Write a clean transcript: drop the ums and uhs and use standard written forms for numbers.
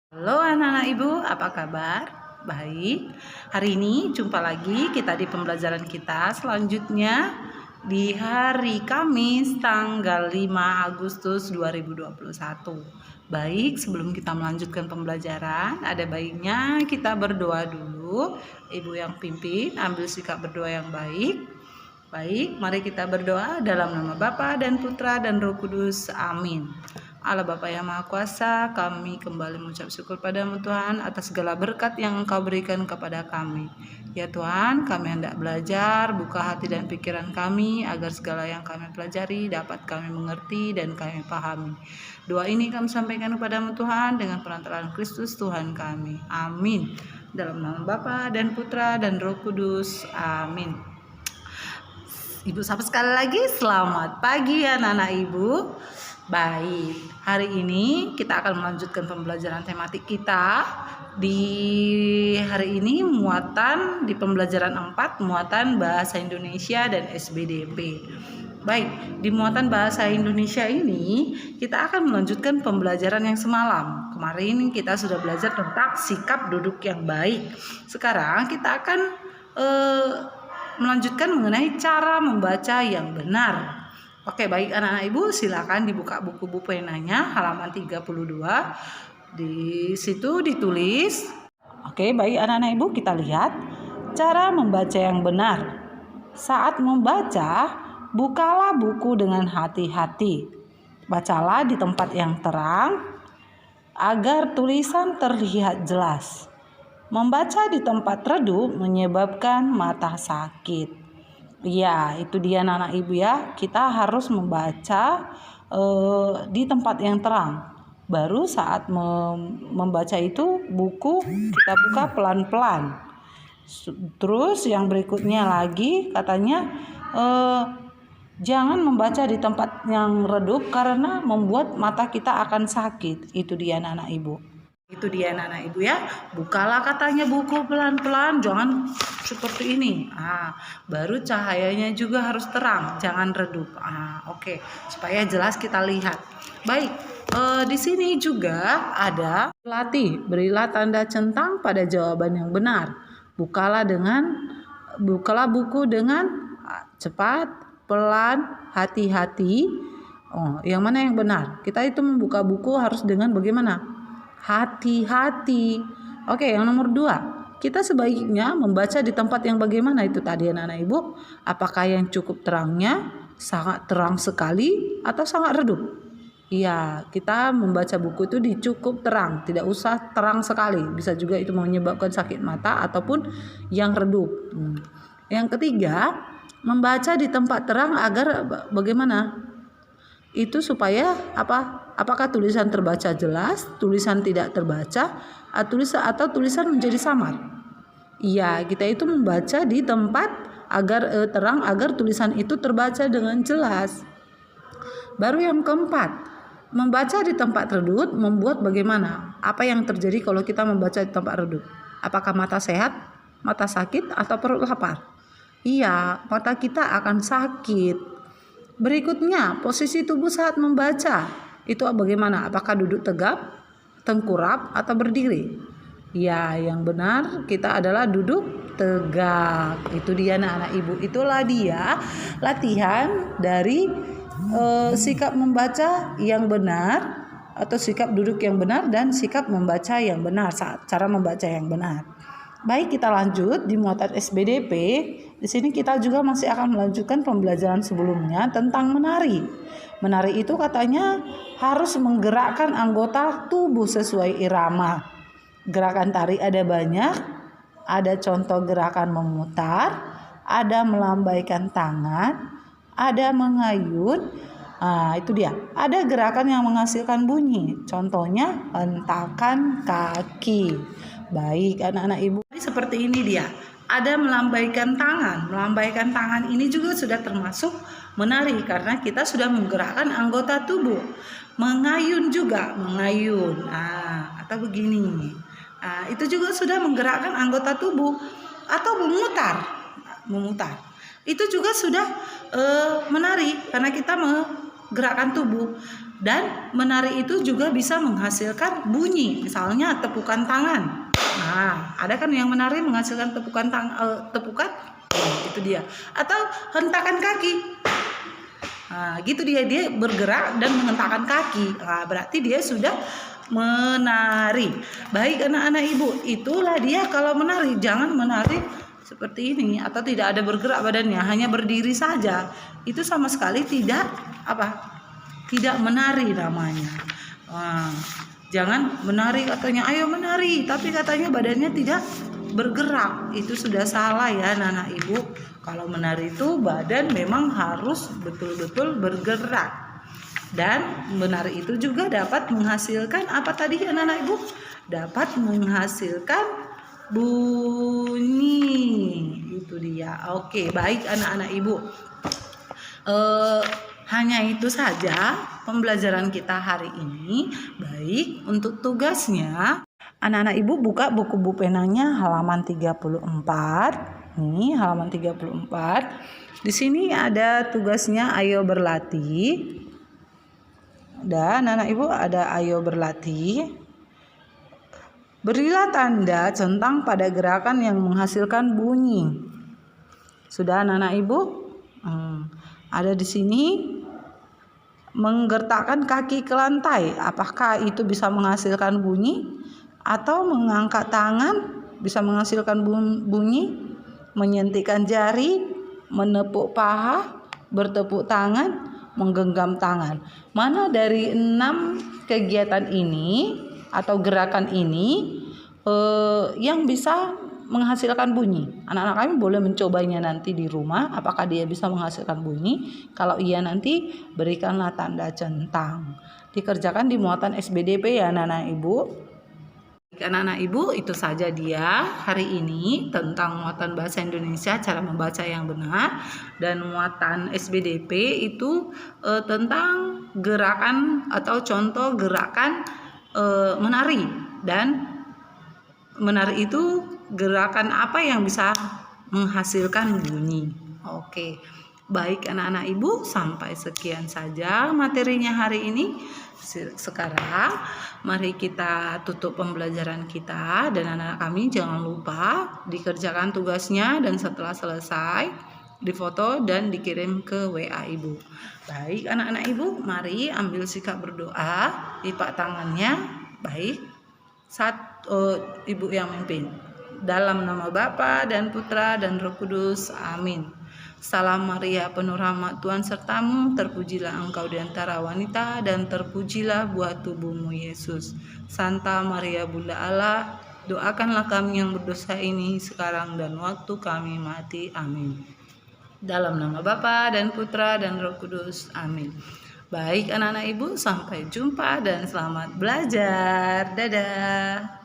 Halo anak-anak ibu, apa kabar? Baik, hari ini jumpa lagi kita di pembelajaran kita selanjutnya di hari Kamis tanggal 5 Agustus 2021. Baik, sebelum kita melanjutkan pembelajaran, ada baiknya kita berdoa dulu. Ibu yang pimpin, ambil sikap berdoa yang baik. Baik, mari kita berdoa dalam nama Bapa dan Putra dan Roh Kudus. Amin. Allah Bapa yang Maha Kuasa, kami kembali mengucap syukur padamu Tuhan atas segala berkat yang Engkau berikan kepada kami. Ya Tuhan, kami hendak belajar, buka hati dan pikiran kami agar segala yang kami pelajari dapat kami mengerti dan kami pahami. Doa ini kami sampaikan kepadamu Tuhan dengan perantaraan Kristus Tuhan kami. Amin. Dalam nama Bapa dan Putra dan Roh Kudus. Amin. Ibu sapa sekali lagi, selamat pagi anak-anak ibu. Baik, hari ini kita akan melanjutkan pembelajaran tematik kita. Di hari ini muatan di pembelajaran 4, muatan bahasa Indonesia dan SBDP. Baik, di muatan bahasa Indonesia ini kita akan melanjutkan pembelajaran yang semalam. Kemarin kita sudah belajar tentang sikap duduk yang baik. Sekarang kita akan melanjutkan mengenai cara membaca yang benar. Oke, baik anak-anak ibu, silakan dibuka buku penanya halaman 32. Di situ ditulis. Oke, baik anak-anak ibu, kita lihat cara membaca yang benar. Saat membaca, bukalah buku dengan hati-hati. Bacalah di tempat yang terang agar tulisan terlihat jelas. Membaca di tempat redup menyebabkan mata sakit. Ya, itu dia anak-anak ibu ya. Kita harus membaca di tempat yang terang. Baru saat membaca itu buku kita buka pelan-pelan. Terus yang berikutnya lagi katanya jangan membaca di tempat yang redup karena membuat mata kita akan sakit. Itu dia anak-anak ibu. Itu dia anak-anak ibu ya. Bukalah katanya buku pelan-pelan, jangan seperti ini. Baru cahayanya juga harus terang, jangan redup. Oke, supaya jelas kita lihat. Baik, di sini juga ada latih. Berilah tanda centang pada jawaban yang benar. Bukalah buku dengan cepat, pelan, hati-hati. Yang mana yang benar? Kita itu membuka buku harus dengan bagaimana? Hati-hati. Oke, yang nomor 2, kita sebaiknya membaca di tempat yang bagaimana itu tadi anak-anak ibu? Apakah yang cukup terangnya sangat terang sekali atau sangat redup? Iya, kita membaca buku itu di cukup terang, tidak usah terang sekali. Bisa juga itu menyebabkan sakit mata ataupun yang redup. Yang ketiga, membaca di tempat terang agar bagaimana? Itu supaya apa? Apakah tulisan terbaca jelas, tulisan tidak terbaca, atau tulisan menjadi samar? Iya, kita itu membaca di tempat agar terang agar tulisan itu terbaca dengan jelas. Baru yang keempat, membaca di tempat redup membuat bagaimana? Apa yang terjadi kalau kita membaca di tempat redup? Apakah mata sehat, mata sakit, atau perut lapar? Iya, mata kita akan sakit. Berikutnya, posisi tubuh saat membaca. Itu bagaimana? Apakah duduk tegap, tengkurap, atau berdiri? Ya, yang benar kita adalah duduk tegak. Itu dia anak-anak ibu. Itulah dia latihan dari sikap membaca yang benar atau sikap duduk yang benar dan sikap membaca yang benar, cara membaca yang benar. Baik, kita lanjut di muatan SBDP. Di sini kita juga masih akan melanjutkan pembelajaran sebelumnya tentang menari. Menari itu katanya harus menggerakkan anggota tubuh sesuai irama. Gerakan tari ada banyak. Ada contoh gerakan memutar, ada melambaikan tangan, ada mengayun. Itu dia. Ada gerakan yang menghasilkan bunyi. Contohnya hentakan kaki. Baik anak-anak ibu, seperti ini dia. Ada melambaikan tangan. Melambaikan tangan ini juga sudah termasuk menari karena kita sudah menggerakkan anggota tubuh. Mengayun juga, mengayun. Atau begini. Itu juga sudah menggerakkan anggota tubuh. Atau memutar. Itu juga sudah menari karena kita gerakan tubuh. Dan menari itu juga bisa menghasilkan bunyi, misalnya tepukan tangan. Nah, ada kan yang menari menghasilkan tepukan itu dia. Atau hentakan kaki. Nah, gitu dia bergerak dan menghentakkan kaki. Nah, berarti dia sudah menari. Baik anak-anak ibu, itulah dia kalau menari. Jangan menari seperti ini atau tidak ada bergerak badannya, hanya berdiri saja. Itu sama sekali tidak tidak menari namanya. Jangan menari katanya ayo menari, tapi katanya badannya tidak bergerak. Itu sudah salah ya anak-anak ibu. Kalau menari itu badan memang harus betul-betul bergerak. Dan menari itu juga dapat menghasilkan apa tadi anak-anak ibu? Dapat menghasilkan bunyi. Itu dia. Oke, baik anak-anak ibu. Hanya itu saja pembelajaran kita hari ini. Baik, untuk tugasnya anak-anak ibu buka buku penanya halaman 34. Nih, halaman 34. Di sini ada tugasnya ayo berlatih. Dan anak ibu ada ayo berlatih. Berilah tanda centang pada gerakan yang menghasilkan bunyi. Sudah anak-anak ibu? Ada di sini menggertakkan kaki ke lantai. Apakah itu bisa menghasilkan bunyi? Atau mengangkat tangan bisa menghasilkan bunyi? Menyentikkan jari, menepuk paha, bertepuk tangan, menggenggam tangan. Mana dari 6 kegiatan ini atau gerakan ini yang bisa menghasilkan bunyi? Anak-anak kami boleh mencobanya nanti di rumah. Apakah dia bisa menghasilkan bunyi? Kalau iya, nanti berikanlah tanda centang. Dikerjakan di muatan SBDP ya anak-anak ibu. Anak-anak ibu, itu saja dia hari ini tentang muatan bahasa Indonesia, cara membaca yang benar. Dan muatan SBDP itu tentang gerakan atau contoh gerakan menari. Dan menari itu gerakan apa yang bisa menghasilkan bunyi. Oke, baik anak-anak ibu, sampai sekian saja materinya hari ini. Sekarang mari kita tutup pembelajaran kita, dan anak-anak kami jangan lupa dikerjakan tugasnya, dan setelah selesai difoto dan dikirim ke WA ibu. Baik anak-anak ibu, mari ambil sikap berdoa, lipat tangannya. Baik, ibu yang memimpin. Dalam nama Bapa dan Putra dan Roh Kudus. Amin. Salam Maria, penuh rahmat, Tuhan sertamu, terpujilah engkau di antara wanita, dan terpujilah buah tubuhmu Yesus. Santa Maria Bunda Allah, doakanlah kami yang berdosa ini sekarang dan waktu kami mati. Amin. Dalam nama Bapa dan Putra dan Roh Kudus. Amin. Baik anak-anak ibu, sampai jumpa dan selamat belajar. Dadah.